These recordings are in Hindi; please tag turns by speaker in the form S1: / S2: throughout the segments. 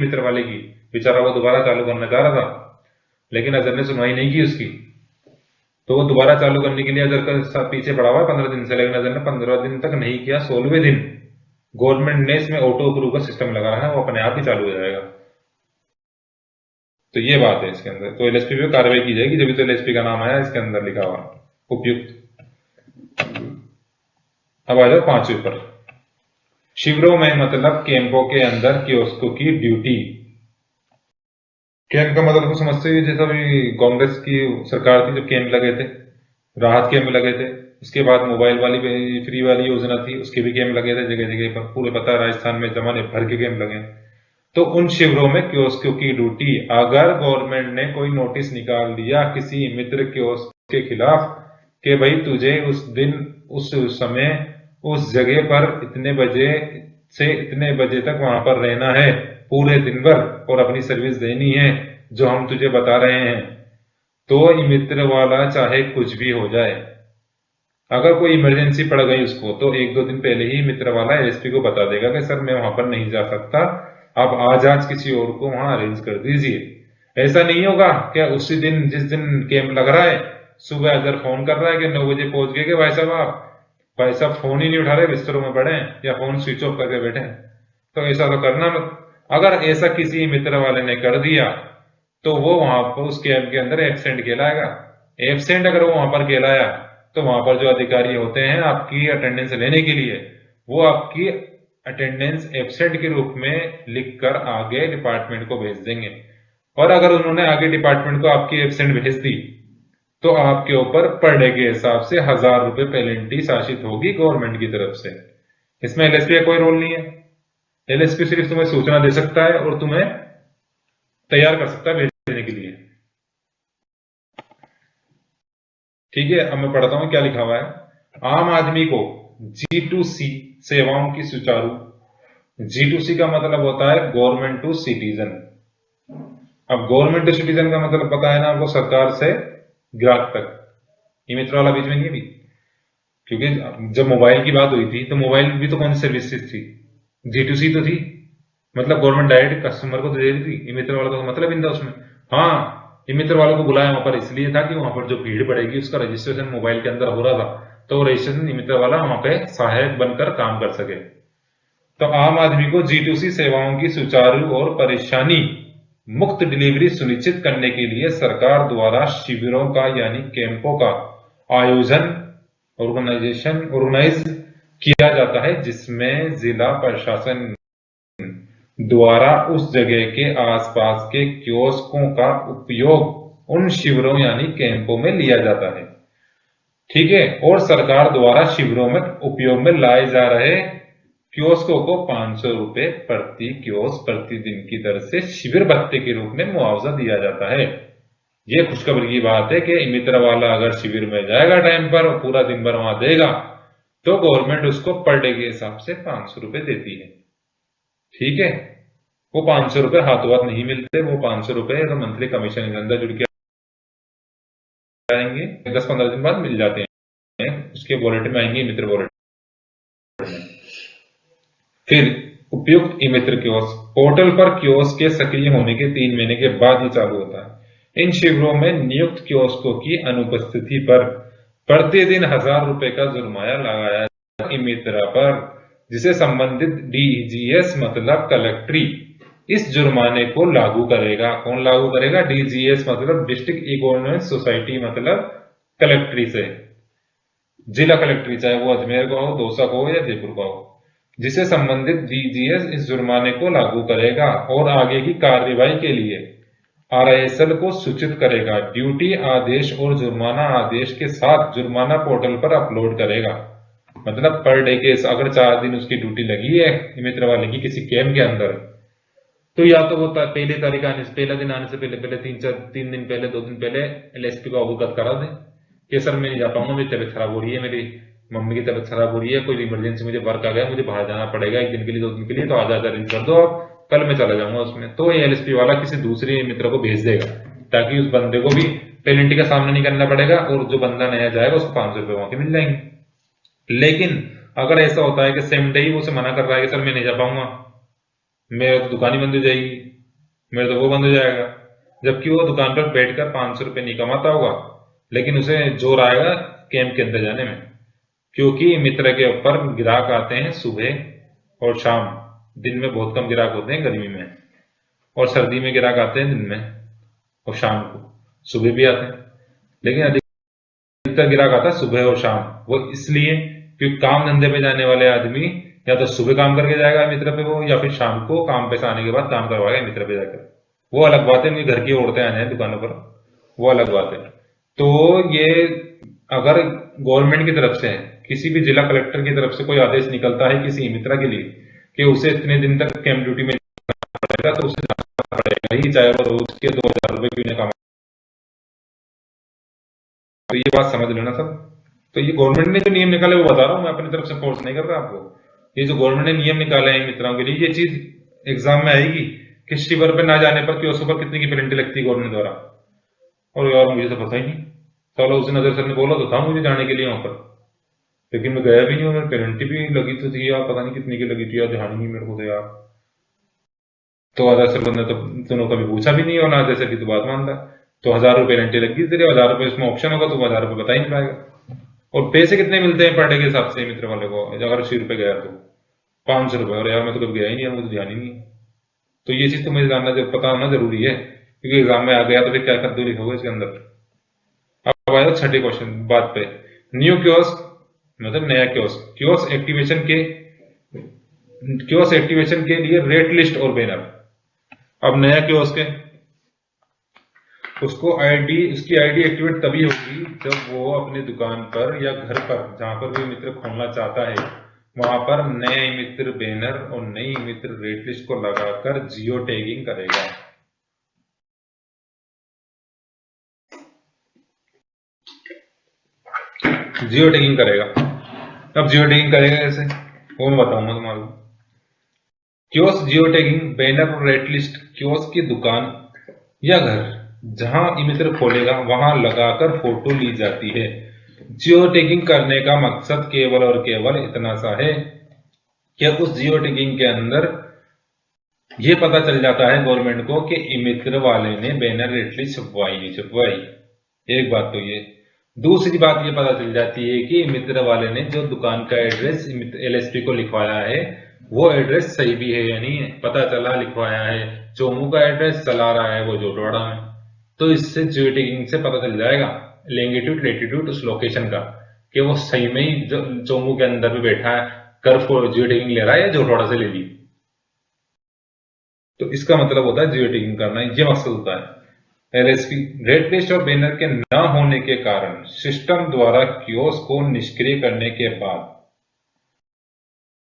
S1: मित्र वाले की, बेचारा वो दोबारा चालू करना चाह रहा था, लेकिन अजहर ने सुनवाई नहीं की उसकी, तो वो दोबारा चालू करने के लिए अजहर का पीछे पड़ा हुआ है 15 दिन से, लेकिन अजहर ने 15 दिन तक नहीं किया। 16वें दिन गवर्नमेंट ने इसमें ऑटो अप्रूव का सिस्टम लगा है, वो अपने आप ही चालू हो जाएगा। तो ये बात है इसके अंदर, तो एलएसपी पे कार्रवाई की जाएगी, जब भी तो एलएसपी का नाम आया इसके अंदर लिखा हुआ उपयुक्त। अब आ जाओ 5वें पर, शिविरों में मतलब कैंपों के अंदर कियोस्कों की ड्यूटी। कैंप का मतलब तो समझते ही, जैसा भी कांग्रेस की सरकार थी जब कैंप लगे थे, राहत कैंप लगे थे, उसके बाद मोबाइल वाली फ्री वाली योजना थी, उसके भी कैंप लगे थे जगह जगह पर, पूरे पता है राजस्थान में जमाने भर के कैंप लगे। तो उन शिविरों में कियोस्कों की ड्यूटी, अगर गवर्नमेंट ने कोई नोटिस निकाल दिया किसी मित्र कियोस्क के खिलाफ कि भाई तुझे उस दिन उस समय उस जगह पर इतने बजे से इतने बजे तक वहां पर रहना है पूरे दिन भर और अपनी सर्विस देनी है जो हम तुझे बता रहे हैं, तो ये मित्र वाला चाहे कुछ भी हो जाए, अगर कोई इमरजेंसी पड़ गई उसको, तो 1-2 दिन पहले ही मित्र वाला एसपी को बता देगा कि सर मैं वहां पर नहीं जा सकता, आप आज किसी और को वहां अरेंज कर दीजिए। ऐसा नहीं होगा क्या उसी दिन जिस दिन कैंप लग रहा है सुबह अगर फोन कर रहा है कि 9 बजे पहुंच गए कि भाई साहब आप, भाई साहब फोन ही नहीं उठा रहे, बिस्तरों में पड़े हैं या फोन स्विच ऑफ करके बैठे हैं, तो ऐसा तो करना मत। अगर ऐसा किसी मित्र वाले ने कर दिया तो वो वहां पर उस कैंप के अंदर एब्सेंट कहलाएगा। एब्सेंट अगर वो वहां पर कहलाया तो वहां पर जो अधिकारी होते हैं आपकी अटेंडेंस लेने के लिए, वो आपकी अटेंडेंस एब्सेंट के रूप में लिखकर आगे डिपार्टमेंट को भेज देंगे, और अगर उन्होंने आगे डिपार्टमेंट को आपकी एब्सेंट भेज दी तो आपके ऊपर पर डे के हिसाब से 1000 रुपए पेनल्टी शासित होगी गवर्नमेंट की तरफ से। इसमें एलएसपी का कोई रोल नहीं है, एलएसपी सिर्फ तुम्हें सूचना दे सकता है और तुम्हें तैयार कर सकता है भेजने के लिए। ठीक है, अब मैं पढ़ता हूं क्या लिखा हुआ है। आम आदमी को G2C सेवाओं की सुचारू, G2C का मतलब होता है गवर्नमेंट टू सिटीजन। अब गवर्नमेंट टू सिटीजन का मतलब पता है ना आपको, सरकार से ग्राहक तक, ये मित्र वाला बीच में नहीं है भी, क्योंकि जब मोबाइल की बात हुई थी तो मोबाइल भी तो कौन सी सर्विसेज थी, G2C तो थी, मतलब गवर्नमेंट डायरेक्ट कस्टमर को तो दे रही थी, ये मित्र वाला का मतलब इंदा उसमें। हाँ, ये मित्र वालों को बुलाया वहां पर इसलिए था कि वहां पर जो भीड़ पड़ेगी उसका रजिस्ट्रेशन मोबाइल के अंदर हो रहा था, तो रजिस्ट्रेशन मित्र वाला वहां पे सहायक बनकर काम कर सके। तो आम आदमी को G2C सेवाओं की सुचारू और परेशानी मुक्त डिलीवरी सुनिश्चित करने के लिए सरकार द्वारा शिविरों का यानी कैंपों का आयोजन ऑर्गेनाइज किया जाता है, जिसमें जिला प्रशासन द्वारा उस जगह के आसपास के कियोस्कों का उपयोग उन शिविरों यानी कैंपों में लिया जाता है। ठीक है, और सरकार द्वारा शिविरों में उपयोग में लाए जा रहे कियोस्कों को 500 रुपए प्रति कियोस्क प्रतिदिन की दर से शिविर भत्ते के रूप में मुआवजा दिया जाता है। ये खुशखबरी की बात है कि मित्र वाला अगर शिविर में जाएगा टाइम पर और पूरा दिन भर वहां देगा तो गवर्नमेंट उसको पर डे के हिसाब से 500 रुपए देती है। ठीक है, वो 500 रुपए हाथों हाथ नहीं मिलते, वो 500 रुपए तो मंथली कमीशन के अंदर जुड़ के आएंगे, 10-15 दिन बाद मिल जाते हैं, उसके वॉलेट में आएंगे मित्र वॉलेट में। फिर उपयुक्त ई मित्र कियोस्क पोर्टल पर कियोस्क के सक्रिय होने के 3 महीने के बाद ही चालू होता है। इन शिविरों में नियुक्त कियोस्कों की अनुपस्थिति पर प्रतिदिन 1000 रुपए का जुर्माना लगाया जाएगा ई मित्र पर, जिसे संबंधित डीजीएस मतलब कलेक्ट्री इस जुर्माने को लागू करेगा। कौन लागू करेगा? डीजीएस मतलब डिस्ट्रिक्ट ई गवर्नेंस सोसाइटी, मतलब कलेक्ट्री से, जिला कलेक्ट्री, चाहे वो अजमेर का हो, दौसा का हो या जयपुर का हो, जिसे संबंधित डीजीएस इस जुर्माने को लागू करेगा और आगे की कार्यवाही के लिए आरआईएसएल को सूचित करेगा। ड्यूटी आदेश और जुर्माना आदेश के साथ जुर्माना पोर्टल पर अपलोड करेगा। मतलब पर डे के अगर 4 दिन उसकी ड्यूटी लगी है मित्र वाले की किसी कैंप के अंदर, तो या तो वो पहले तारीख आने से, पहला दिन आने से पहले 3 दिन पहले, 2 दिन पहले एलएसपी को अवगत करा दें कि सर मैं नहीं जा पाऊंगा, मेरी तबीयत खराब हो रही है, मेरी मम्मी की तबीयत खराब हो रही है, कोई इमरजेंसी मुझे वर्क आ गया, मुझे बाहर जाना पड़ेगा 1 दिन के लिए 2 दिन के लिए, तो आज अरेंज कर दो आप, कल मैं चला जाऊंगा उसमें। तो ये एलएसपी वाला किसी दूसरे मित्र को भेज देगा ताकि उस बंदे को भी पेनल्टी का सामना नहीं करना पड़ेगा और जो बंदा नया जाएगा उसको 500 रुपए वहां के मिल जाएंगे। लेकिन अगर ऐसा होता है कि सेम डे ही वो उसे मना कर रहा है कि सर मैं नहीं जा पाऊंगा, मेरी तो दुकान ही बंद हो जाएगी, मेरा तो वो बंद हो जाएगा। जबकि वो दुकान पर बैठकर 500 रुपये नहीं कमाता होगा, लेकिन उसे जोर आएगा कैंप के अंदर जाने में, क्योंकि मित्र के ऊपर ग्राहक आते हैं सुबह और शाम। दिन में बहुत कम ग्राहक होते हैं गर्मी में, और सर्दी में ग्राहक आते हैं दिन में और शाम को। सुबह भी आते हैं, लेकिन अधिकतर ग्राहक आता है सुबह और शाम। वो इसलिए क्योंकि काम धंधे पे जाने वाले आदमी या तो सुबह काम करके जाएगा मित्र पे वो, या फिर शाम को काम पे से आने के बाद काम करवाएगा मित्र पे जाकर। वो अलग बात है, उनके घर की औरतें आने हैं दुकानों पर, वो अलग बात है। तो ये अगर गवर्नमेंट की तरफ से, किसी भी जिला कलेक्टर की तरफ से कोई आदेश निकलता है किसी मित्रा के लिए कि उसे इतने दिन तक कैंप ड्यूटी में पड़ेगा, तो उसे जाना पड़ेगा ही, चाहे वो रोज के 2000 रुपये क्यों ना कमाए। तो ये बात समझ लेना सब। तो ये गवर्नमेंट ने जो नियम निकाले वो बता रहा हूँ मैं, अपनी तरफ से फोर्स नहीं कर रहा आपको। ये जो गवर्नमेंट ने नियम निकाले हैं मित्राओं के लिए, ये चीज एग्जाम में आएगी कि स्टीवर पे ना जाने पर कियोस्क पर कितने की पेनल्टी लगती है गवर्नमेंट द्वारा। और यार मुझे तो पता ही नहीं, चलो उस दिन अजय सर ने बोला तो था मुझे जाने के लिए वहां पर, लेकिन मैं गया भी नहीं हूँ। मेरे पेनल्टी भी लगी तो थी यार, पता नहीं कितनी की लगी थी यार, ध्यान ही नहीं मेरे को तो यार। तो अजय सर ने तो दोनों कभी पूछा भी नहीं, और ना अजय सर की तो बात मानता। तो 1000 रुपये पेनल्टी लगी तेरे, 1000 रुपये इसमें ऑप्शन होगा तो 1000 रुपये बता ही नहीं पाएगा। और पैसे कितने मिलते हैं पर डे के हिसाब से मित्र वाले को, अगर 80 रुपये गया तो 500 रुपये। और यार मैं तो कभी गया ही नहीं है, मुझे ध्यान ही नहीं। तो ये चीज तो मुझे जानना पता होना जरूरी है, क्योंकि एग्जाम में आ गया तो फिर क्या कर दो लिखोगे इसके अंदर। अब आया छठे क्वेश्चन बात पे। न्यू कियोस्क मतलब नया कियोस्क। कियोस्क एक्टिवेशन के लिए रेट लिस्ट और बैनर। अब नया कियोस्क है, उसकी आईडी एक्टिवेट तभी होगी जब वो अपनी दुकान पर या घर पर जहां पर भी मित्र खोलना चाहता है वहां पर नए मित्र बैनर और नई मित्र रेट लिस्ट को लगाकर जियो टैगिंग करेगा। जियो टैगिंग करेगा। अब जियो टैगिंग करेगा कैसे, वो मैं बताऊंगा तुम्हारे को। कियोस्क जियो टैगिंग बैनर और रेट लिस्ट कियोस्क की दुकान या घर जहां ई-मित्र खोलेगा वहां लगाकर फोटो ली जाती है। जियो टैगिंग करने का मकसद केवल और केवल इतना सा है कि उस जियो टैगिंग के अंदर ये पता चल जाता है गवर्नमेंट को कि ई-मित्र वाले ने बैनर रेट लिस्ट छपवाई नहीं छपवाई। एक बात तो ये। दूसरी बात ये पता चल जाती है कि मित्र वाले ने जो दुकान का एड्रेस एलएसपी को लिखवाया है वो एड्रेस सही भी है या नहीं है। पता चला लिखवाया है चोमू का एड्रेस, चला रहा है वो जोटवाड़ा में, तो इससे जियो टैगिंग से पता चल जाएगा लैंगिट्यूड लेटीट्यूड उस लोकेशन का, कि वो सही में ही चोमू के अंदर भी बैठा है, कर जियो टैगिंग ले रहा है या जोटवाड़ा से ले ली। तो इसका मतलब होता है जियो टैगिंग करना, ये मकसद होता है। एलएसपी रेट लिस्ट और बैनर के न होने के कारण सिस्टम द्वारा कियोस्क को निष्क्रिय करने के बाद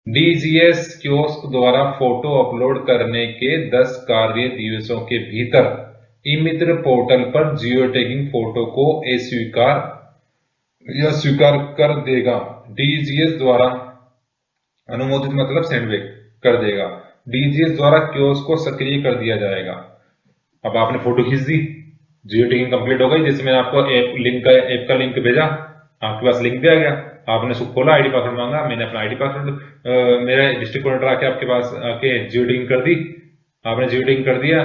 S1: डीजीएस कियोस्क द्वारा फोटो अपलोड करने के 10 कार्य दिवसों के भीतर ई-मित्र पोर्टल पर जियो टैगिंग फोटो को अस्वीकार या स्वीकार कर देगा। डीजीएस द्वारा अनुमोदित मतलब सेंडबैक कर देगा। डीजीएस द्वारा कियोस्क को सक्रिय कर दिया जाएगा। अब आपने फोटो खींच दी, जियो टैगिंग कंप्लीट हो गई। जैसे मैंने आपको ऐप का लिंक भेजा, आपके पास लिंक भी आ गया, आपने उसको खोला, आईडी पासवर्ड मांगा, मैंने अपना आईडी पासवर्ड मेरा डिस्ट्रिक्ट कोऑर्डिनेटर आके आपके पास आके जियो टैगिंग कर दी, आपने जियो टैगिंग कर दिया।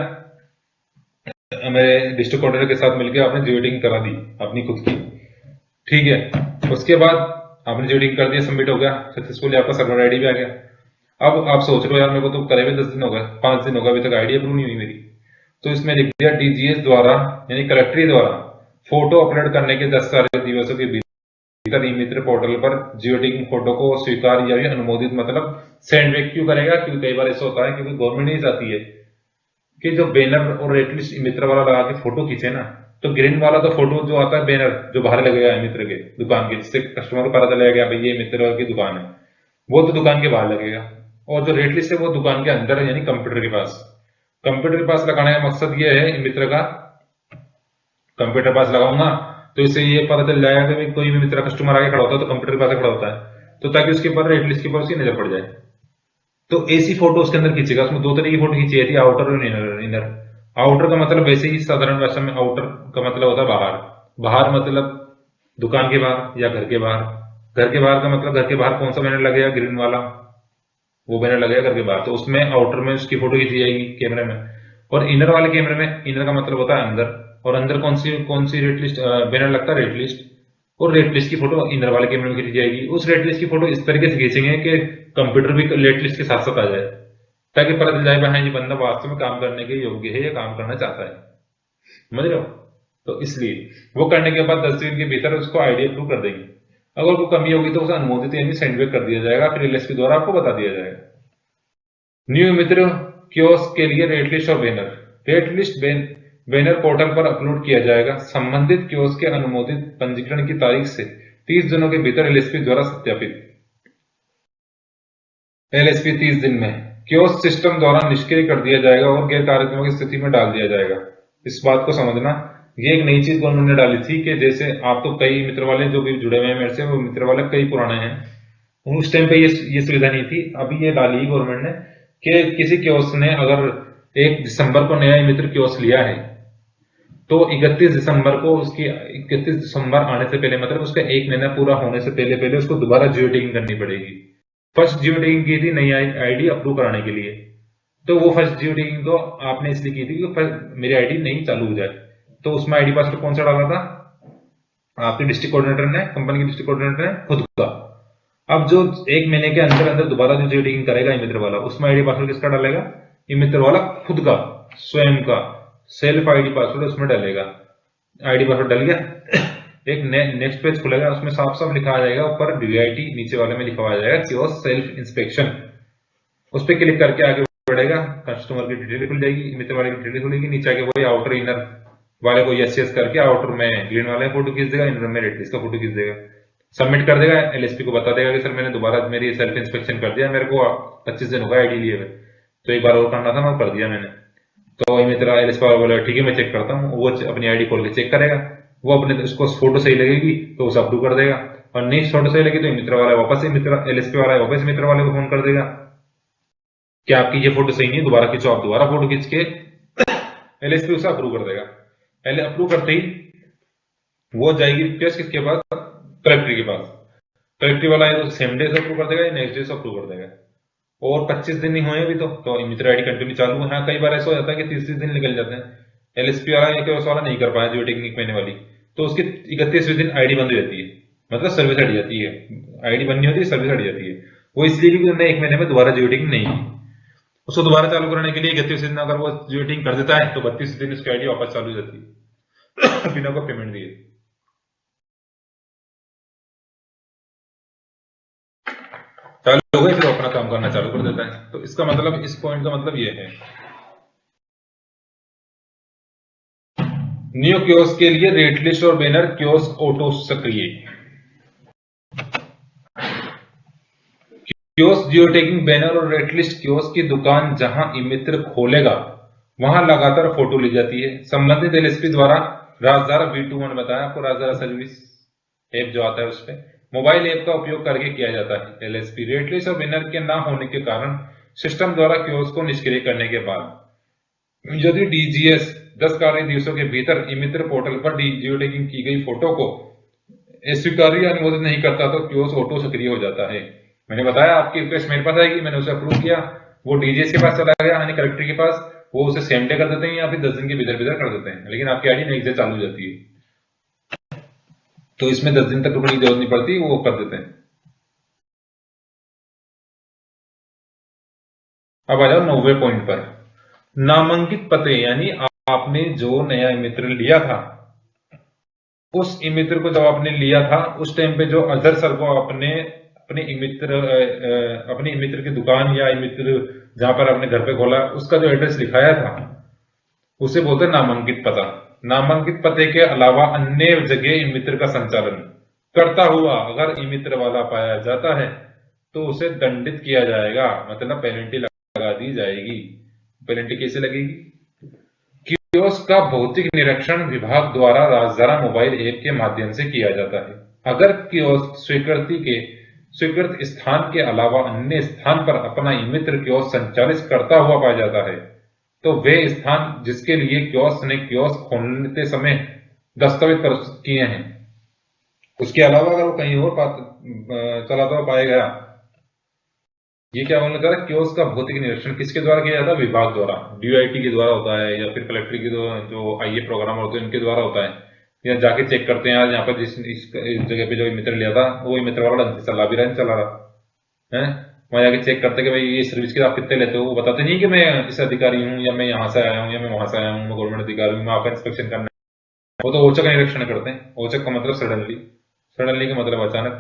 S1: मेरे डिस्ट्रिक्ट कोऑर्डिनेटर के साथ मिलकर आपने जियो टैगिंग करा दी अपनी खुद की, ठीक है। उसके बाद आपने जियो टैगिंग कर दिया, सबमिट हो गया सक्सेसफुली, आपका सर्वर आईडी भी आ गया। अब आप सोच रहे हो यार मेरे को तो करे हुए 10 दिन हो गए, 5 दिन हो गए, अभी तक आईडी अप्रूव नहीं हुई मेरी। तो इसमें लिख दिया डीजीएस द्वारा यानी कलेक्ट्री द्वारा फोटो अपलोड करने के 10 कार्य दिवसों के भीतर ई-मित्र पोर्टल पर जियो टैगिंग फोटो को स्वीकार या अनुमोदित मतलब सेंडबैक क्यों करेगा, क्योंकि कई बार ऐसा होता है क्योंकि गवर्नमेंट नहीं चाहती है कि जो बैनर और रेट लिस्ट ई-मित्र वाला लगा के फोटो खींचे ना, तो ग्रीन वाला तो फोटो जो आता है बैनर जो बाहर लगेगा ई-मित्र के दुकान के, जिससे कस्टमर को पता चलेगा भाई ये मित्र की दुकान है, वो तो दुकान के बाहर लगेगा। और जो रेट लिस्ट है वो दुकान के अंदर है, यानी कंप्यूटर के पास। कंप्यूटर के पास लगाने का मकसद ये है मित्र का, कंप्यूटर पास लगाऊंगा तो इससे ये पता चल जाएगा कि कोई भी मित्र कस्टमर आगे खड़ा होता है तो कंप्यूटर के पास खड़ा होता है, तो ताकि उसके ऊपर रेट लिस्ट के ऊपर उसकी नजर पड़ जाए। तो ऐसी फोटो उसके अंदर खींचेगा। उसमें 2 तरह की फोटो खींची जाती है, आउटर और इनर। आउटर का मतलब वैसे ही साधारण भाषा में आउटर का मतलब होता है बाहर। बाहर मतलब दुकान के बाहर या घर के बाहर। घर के बाहर का मतलब घर के बाहर कौन सा बैनर लगेगा, ग्रीन वाला, वो बैनर लगेगा घर के बाहर, तो उसमें आउटर में उसकी फोटो खींची जाएगी कैमरे में। और इनर वाले कैमरे में, इनर का मतलब होता है अंदर, और अंदर कौन सी रेट लिस्ट बैनर लगता है, रेट लिस्ट, और रेट लिस्ट की फोटो इनर वाले कैमरे में खींची जाएगी। उस रेट लिस्ट की फोटो इस तरीके से खींचेंगे कि कंप्यूटर भी रेट लिस्ट के साथ साथ आ जाए, ताकि पता चल जाए हाँ ये बंदा वास्तव में काम करने के योग्य है या काम करना चाहता है, समझ रहे हो। तो इसलिए वो करने के बाद 10 दिन के भीतर उसको आईडी अप्रूव कर देंगे। अगर कोई कमी होगी तो उसे अनुमोदित यानी सेंडबैक कर दिया जाएगा, फिर एलएसपी द्वारा आपको बता दिया जाएगा। न्यू मित्र कियोस्क के लिए रेट लिस्ट और banner. Rate list banner portal पर अपलोड किया जाएगा। संबंधित कियोस्क के अनुमोदित पंजीकरण की तारीख से 30 दिनों के भीतर एलएसपी द्वारा सत्यापित। एलएसपी 30 दिन में कियोस्क सिस्टम द्वारा निष्क्रिय कर दिया जाएगा और गैर कार्यात्मक स्थिति में डाल दिया जाएगा। इस बात को समझना, ये एक नई चीज गवर्नमेंट ने डाली थी कि जैसे आप तो कई मित्र वाले जो भी जुड़े हुए हैं मेरे से, वो मित्र वाले कई पुराने हैं, उस टाइम पे ये सुविधा नहीं थी। अभी ये डाली गवर्नमेंट ने कि किसी कियोस्क ने अगर 1 दिसंबर को नया मित्र कियोस्क लिया है तो 31 दिसंबर को उसकी 31 दिसंबर आने से पहले, मतलब उसका 1 महीना पूरा होने से पहले उसको दोबारा जियो टैगिंग करनी पड़ेगी। फर्स्ट जियो टैगिंग की थी नई आईडी अप्रूव कराने के लिए, तो वो फर्स्ट जियो टैगिंग तो आपने इसलिए की थी कि मेरी आईडी नहीं चालू हो जाए। तो उसमें आईडी पासवर्ड कौन सा डाला था, आपके डिस्ट्रिक्ट कोऑर्डिनेटर ने, कंपनी के डिस्ट्रिक्ट कोऑर्डिनेटर ने खुद का। अब जो 1 महीने के अंदर अंदर दोबारा जो जियो टैगिंग करेगा ई मित्र वाला, उसमें आईडी पासवर्ड किसका डालेगा, ई मित्र वाला खुद का, स्वयं का सेल्फ आईडी पासवर्ड उसमें डालेगा। आईडी पासवर्ड डल गया, एक नेक्स्ट पेज खुलेगा, उसमें साफ साफ लिखा आ जाएगा, ऊपर DIT नीचे वाले में लिखा आ जाएगा कियोस्क सेल्फ इंस्पेक्शन। उस पर क्लिक करके आगे बढ़ेगा, कस्टमर की डिटेल खुल जाएगी, मित्र वाले की डिटेल खुलेगी, नीचे आके वही आउटर इनर वाले को यस करके आउटर में ग्रीन वाले फोटो खींच देगा, इनर में रेड लिस्ट का फोटो खींच देगा, सबमिट कर देगा। एलएसपी को बता देगा कि सर मैंने दोबारा मेरी सेल्फ इंस्पेक्शन कर दिया, मेरे को 25 दिन होगा आईडी लिए हुए, तो एक बार और करना था, मैं कर दिया मैंने। तो मेरा एलएसपी वाला बोला ठीक है मैं चेक करता हूँ, वो अपनी आईडी खोल के चेक करेगा, वो अपने उसको फोटो सही लगेगी तो उसे अप्रूव कर देगा, और नहीं फोटो सही लगी तो मित्र वाला वापस से एलएसपी वाला वापस मित्र वाले को फोन कर देगा कि आपकी ये फोटो सही नहीं है, दोबारा खींचो। आप दोबारा फोटो खींच के एलएसपी उसे अप्रूव कर देगा। पहले अप्रूव करते ही वो जाएगी रिक्वेस्ट किसके पास, कलेक्ट्री के पास। कलेक्ट्री वाला है तो सेम डे से अप्रूव कर देगा या नेक्स्ट डे से अप्रूव कर देगा। और 25 दिन ही हुए अभी तो मित्र आईडी कंटिन्यू चालू है। हाँ कई बार ऐसा हो जाता है कि 30 दिन निकल जाते हैं, एलएसपी वाला या वाला नहीं कर पाया जियो टेक्निक महीने वाली, तो उसकी 31वें दिन आईडी बंद हो जाती है, मतलब सर्विस हट जाती है। आईडी बंद नहीं होती, सर्विस हट जाती है। वो इसलिए क्योंकि उन्होंने 1 महीने में दोबारा जियो टेक्निक नहीं की। उसको दोबारा चालू कराने के लिए 31वें दिन अगर वो जियो टेक्निक कर देता है तो 32वें दिन उसकी आईडी वापस चालू हो जाती है बिना को पेमेंट दिए। चालू हो गई फिर अपना काम करना चालू कर देता है। तो इसका मतलब, इस पॉइंट का मतलब ये है, न्यू कियोस्क के लिए रेट लिस्ट और बैनर कियोस्क ऑटो सक्रिय। कियोस्क जियो टैगिंग बैनर और रेट लिस्ट कियोस्क की दुकान जहां ई-मित्र खोलेगा वहां लगातार फोटो ली जाती है। संबंधित एलएसपी द्वारा राजधारा V21 बताया आपको, राजधारा सर्विस ऐप जो आता है उस पर मोबाइल ऐप का उपयोग करके किया जाता है। एलएसपी रेट लिस्ट और बैनर के ना होने के कारण सिस्टम द्वारा कियोस्क को निष्क्रिय करने के बाद यदि डीजीएस 10 कार्य दिवसों के भीतर ई-मित्र पोर्टल पर जियो टैगिंग की गई फोटो को स्वीकार्य या अनुमोदित नहीं करता तो कियोस्क ऑटो सक्रिय हो जाता है। मैंने बताया आपकी रिक्वेस्ट मेरे पास आएगी, मैंने उसे अप्रूव किया, वो डीजीएस के पास चला गया यानी कलेक्टर के पास, वो उसे सेम डे कर देते हैं या फिर 10 दिन के भीतर भीतर कर देते हैं, लेकिन आपकी आईडी नेक्स्ट डे चालू हो जाती है। तो इसमें 10 दिन तक रुकने की जरूरत नहीं पड़ती, वो कर देते हैं। अब आ जाओ 9वें पॉइंट पर, नामांकित पते, यानी आपने जो नया मित्र लिया था उस ई-मित्र को जब आपने लिया था उस टाइम पे जो अजहर सर को आपने अपने ई-मित्र की दुकान या ई-मित्र जहां पर आपने घर पे खोला उसका जो एड्रेस लिखाया था उसे बोलते हैं नामांकित पता। नामांकित पते के अलावा अन्य जगह ई-मित्र का संचालन करता हुआ अगर ई-मित्र वाला पाया जाता है तो उसे दंडित किया जाएगा, मतलब पेनल्टी लगा दी जाएगी। पेनल्टी कैसे लगेगी? कियोस्क का भौतिक निरीक्षण विभाग द्वारा राजधारा मोबाइल ऐप के माध्यम से किया जाता है। अगर कियोस्क स्वीकृत स्थान के अलावा अन्य स्थान पर अपना ई-मित्र कियोस्क संचालित करता हुआ पाया जाता है तो वे स्थान जिसके लिए कियोस्क ने कियोस्क खोलते समय दस्तावेज प्रस्तुत किए हैं उसके अलावा अगर वो कहीं और चलाता हुआ पाया गया ये क्या बोलना चाह रहा है, कियोस्क का भौतिक निरीक्षण किसके द्वारा किया जाता है? विभाग द्वारा, डीआईटी के द्वारा होता है, या फिर कलेक्ट्री के जो आईए प्रोग्राम होते हैं उनके द्वारा होता है। या जाके चेक करते हैं, आज यहाँ पर इस जगह पे जो मित्र लिया था वो मित्र वाला ढंग से चला भी रहा है, नहीं चला रहा है। वहां जाके चेक करते कि भाई ये सर्विस के आप कितने लेते हो, वो बताते नहीं कि मैं इस अधिकारी हूँ, या मैं यहाँ से आया हूँ, या मैं वहां से आया हूँ, मैं गवर्नमेंट अधिकारी हूँ, मैं आपका इंस्पेक्शन करना है। वो तो औचक का निरीक्षण करते हैं। औचक का मतलब सडनली, सडनली का मतलब अचानक।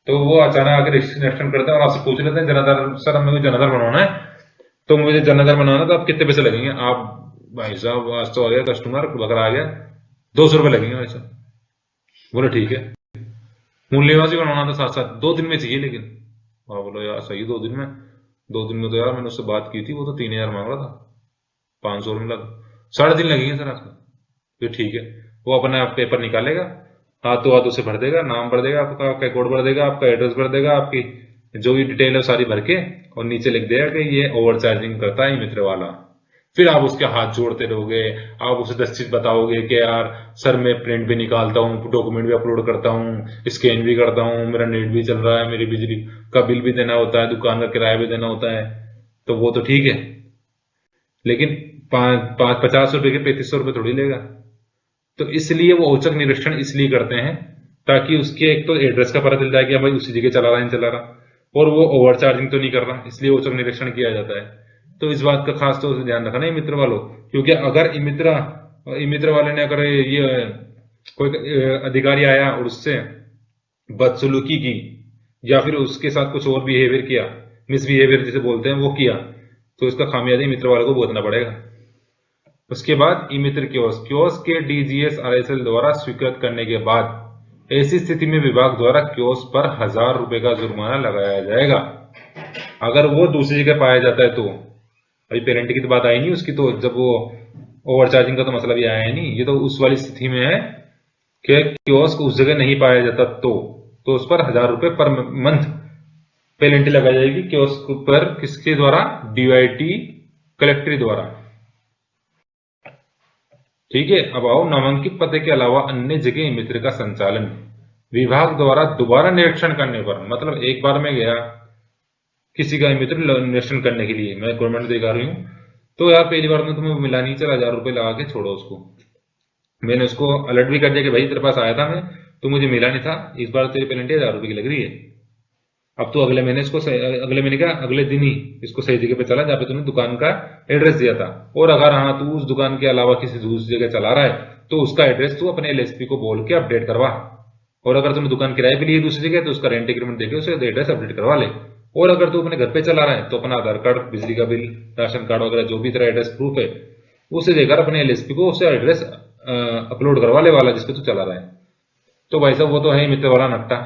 S1: तो वो अचानक आकर निरीक्षण करते हैं और आपसे पूछ लेते हैं जनाधार, सर हमें कोई जनाधार बनवाना है, तो मुझे जनाधार बनाना, तो आप कितने पैसे लगेंगे? आप भाई साहब आज तो आ गया कस्टमर बकरा आ गया, 200 रुपये लगेंगे भाई साहब। बोले ठीक है। मूल निवासी बनवाना था, साथ साथ 2 दिन में चाहिए, लेकिन हाँ बोलो यार सही, 2 दिन में? 2 दिन में तो यार मैंने उससे बात की थी, वो तो 3000 मांग रहा था, 500 मिला, 3.5 दिन लगेंगे सर आपको। तो ठीक है। वो अपना पेपर निकालेगा, हाथों हाथ उसे भर देगा, नाम भर देगा आपका, आपका कोड भर देगा, आपका एड्रेस भर देगा, आपकी जो भी डिटेल है सारी भर के, और नीचे लिख देगा कि ये ओवर चार्जिंग करता है मित्र वाला। फिर आप उसके हाथ जोड़ते रहोगे, आप उसे 10 चीज बताओगे कि यार सर मैं प्रिंट भी निकालता हूँ, डॉक्यूमेंट भी अपलोड करता हूँ, स्कैन भी करता हूँ, मेरा नेट भी चल रहा है, मेरी बिजली का बिल भी देना होता है, दुकान का किराया भी देना होता है, तो वो तो ठीक है, लेकिन 50 रुपए के 3500 रुपये थोड़ी लेगा। तो इसलिए वो औचक निरीक्षण इसलिए करते हैं ताकि उसके एक तो एड्रेस का पता चल जाए कि भाई उसी जगह चला रहा है, नहीं चला रहा, और वो ओवर चार्जिंग तो नहीं कर रहा, इसलिए औचक निरीक्षण किया जाता है। तो इस बात का खास तौर से ध्यान रखना है मित्र वालों, क्योंकि अगर मित्र वाले ने अगर ये कोई अधिकारी आया और उससे बदसलूकी की, या फिर उसके साथ कुछ और बिहेवियर किया, मिसबिहेवियर जिसे बोलते हैं, वो किया, तो इसका खामियाजा मित्र वाले को भुगतना पड़ेगा। उसके बाद ई मित्र कियोस्क के डीजीएस आरएसएल द्वारा स्वीकृत करने के बाद ऐसी स्थिति में विभाग द्वारा कियोस्क पर 1000 रुपए का जुर्माना लगाया जाएगा। अगर वो दूसरी जगह पाया जाता है तो, अभी पेरेंट की तो बात आई नहीं उसकी, तो जब वो ओवर चार्जिंग का तो मसला भी आया है नहीं, ये तो उस वाली स्थिति में है कि कियोस्क उस जगह नहीं पाया जाता तो उस पर 1000 रुपए पर मंथ पेनल्टी लगाई जाएगी कियोस्क पर। किसके द्वारा? डीआईटी कलेक्ट्री द्वारा। ठीक है। अब आओ, नामांकित पते के अलावा अन्य जगह मित्र का संचालन विभाग द्वारा दोबारा निरीक्षण करने पर, मतलब एक बार मैं गया किसी का मित्र निरीक्षण करने के लिए, मैं गवर्नमेंट अधिकारी हूं, तो यार पहली बार में तुम्हें मिला नहीं, चल 1000 रुपए लगा के छोड़ो उसको। मैंने उसको अलर्ट भी कर दिया कि भाई तेरे पास आया था मैं, तो मुझे मिला नहीं था, इस बार तेरी पेनल्टी 1000 रुपए की लग रही है। अब तो अगले महीने क्या अगले दिन ही इसको सही जगह पे चला जहाँ पे तूने दुकान का एड्रेस दिया था, और अगर हाँ तू उस दुकान के अलावा किसी दूसरी जगह चला रहा है तो उसका एड्रेस तू अपने एलएसपी को बोल के अपडेट करवा, और अगर तूने दुकान किराए पे ली है दूसरी जगह तो उसका रेंट एग्रीमेंट देके उसे एड्रेस अपडेट करवा ले। और अगर तू अपने घर पे चला रहा है तो अपना आधार कार्ड, बिजली का बिल, राशन कार्ड वगैरह जो भी तेरा एड्रेस प्रूफ है उसे देकर अपने एलएसपी को उसे एड्रेस अपलोड करवा ले वाला जिसपे तू चला रहा है। तो भाई साहब वो तो है ही मित्र वाला नकटा,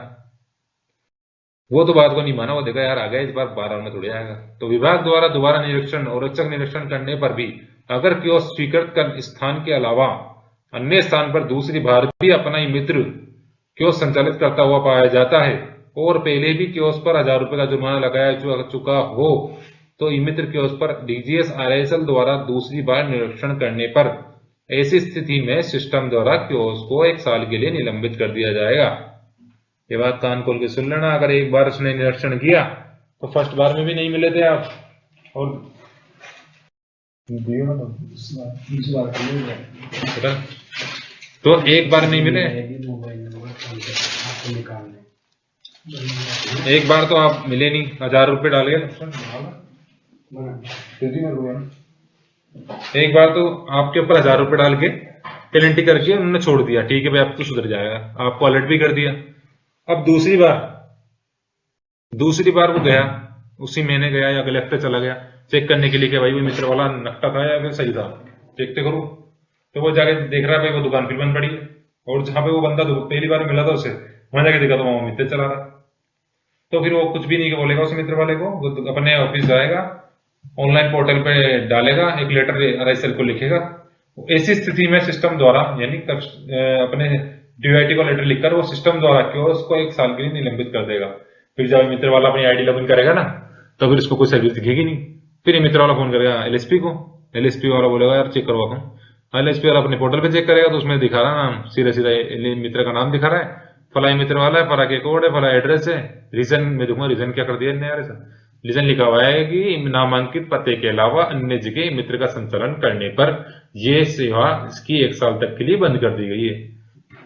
S1: वो तो बात को नहीं माना, वो देखा यार आ गया, इस बार 12 में थोड़ी आएगा। तो विभाग द्वारा दोबारा निरीक्षण और औचक निरीक्षण करने पर भी अगर कियोस्क स्वीकृत कर स्थान के अलावा अन्य स्थान पर दूसरी बार भी अपना ही मित्र कियोस्क संचालित करता हुआ पाया जाता है और पहले भी कियोस्क पर 1000 रुपए का जुर्माना लगाया चुका हो, तो ई मित्र कियोस्क पर डीजीएस आरएसएल द्वारा दूसरी बार निरीक्षण करने पर ऐसी स्थिति में सिस्टम द्वारा कियोस्क को 1 साल के लिए निलंबित कर दिया जाएगा। ये बात कान खोल के सुन लेना, अगर एक बार उसने निरीक्षण किया तो फर्स्ट बार में भी नहीं मिले थे आप, और तो एक बार नहीं मिले, एक बार तो आप मिले नहीं, 1000 रुपए डाल गए, एक बार तो आपके ऊपर 1000 रुपए डाल के पेनल्टी करके उन्होंने छोड़ दिया, ठीक है भाई अब तो सुधर जाएगा, आपको अलर्ट भी कर दिया। अब दूसरी बार वो गया, उसी महीने गया या अगले हफ्ते चला गया चेक करने के लिए कि भाई वो मित्र वाला नकटा था या फिर सही था, देखते करो, तो वो जाके देख रहा है भाई वो दुकान फिर बंद पड़ी है, और जहां पे वो बंदा पहली बार मिला था उसे वहां जाके देखा तो वहां मित्र चला रहा, तो फिर वो कुछ भी नहीं बोलेगा उस मित्र वाले को, वो अपने ऑफिस जाएगा, ऑनलाइन पोर्टल पे डालेगा, एक लेटर आरएसएल को लिखेगा। ऐसी स्थिति में सिस्टम द्वारा यानी अपने डीआईटी को लेटर लिखकर वो सिस्टम द्वारा कियोस्क को 1 साल के लिए निलंबित कर देगा। फिर जब मित्र वाला अपनी आईडी लॉगिन करेगा ना तो फिर इसको कोई सर्विस दिखेगी नहीं, फिर मित्र वाला फोन करेगा एलएसपी को, एलएसपी वाला बोलेगा यार चेक करवा दूं, एलएसपी वाला अपने पोर्टल पे चेक करेगा तो उसमें दिखा रहा नाम, सीधा मित्र का नाम दिखा रहा है, फला मित्र वाला है, फला के कोड है, फला एड्रेस है, रीजन में दूंगा, रीजन क्या कर दिया यार सर, लीजन लिखा हुआ है कि नामांकित पते के अलावा अन्य जगह मित्र का संचालन करने पर यह सेवा इसकी 1 साल तक के लिए बंद कर दी गई है।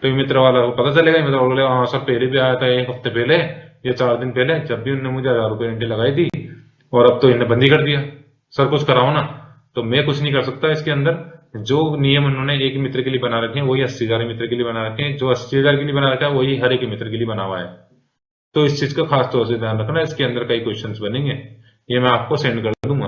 S1: तो मित्र वाला को पता चलेगा, मित्र वाला बोलेगा हाँ सर पहले भी आया था 1 हफ्ते पहले या 4 दिन पहले, जब भी उन्होंने मुझे 1000 रुपये एंट्री लगाई थी, और अब तो इन्हें बंद ही कर दिया। सर कुछ कराओ ना। तो मैं कुछ नहीं कर सकता इसके अंदर। जो नियम उन्होंने एक मित्र के लिए बना रखे हैं वही 80,000 मित्र के लिए बना रखे हैं, जो 80,000 के लिए बना रखा है वही हर एक मित्र के लिए बना हुआ है। तो इस चीज का खास तौर से ध्यान रखना, इसके अंदर कई क्वेश्चंस बनेंगे, ये मैं आपको सेंड कर दूंगा।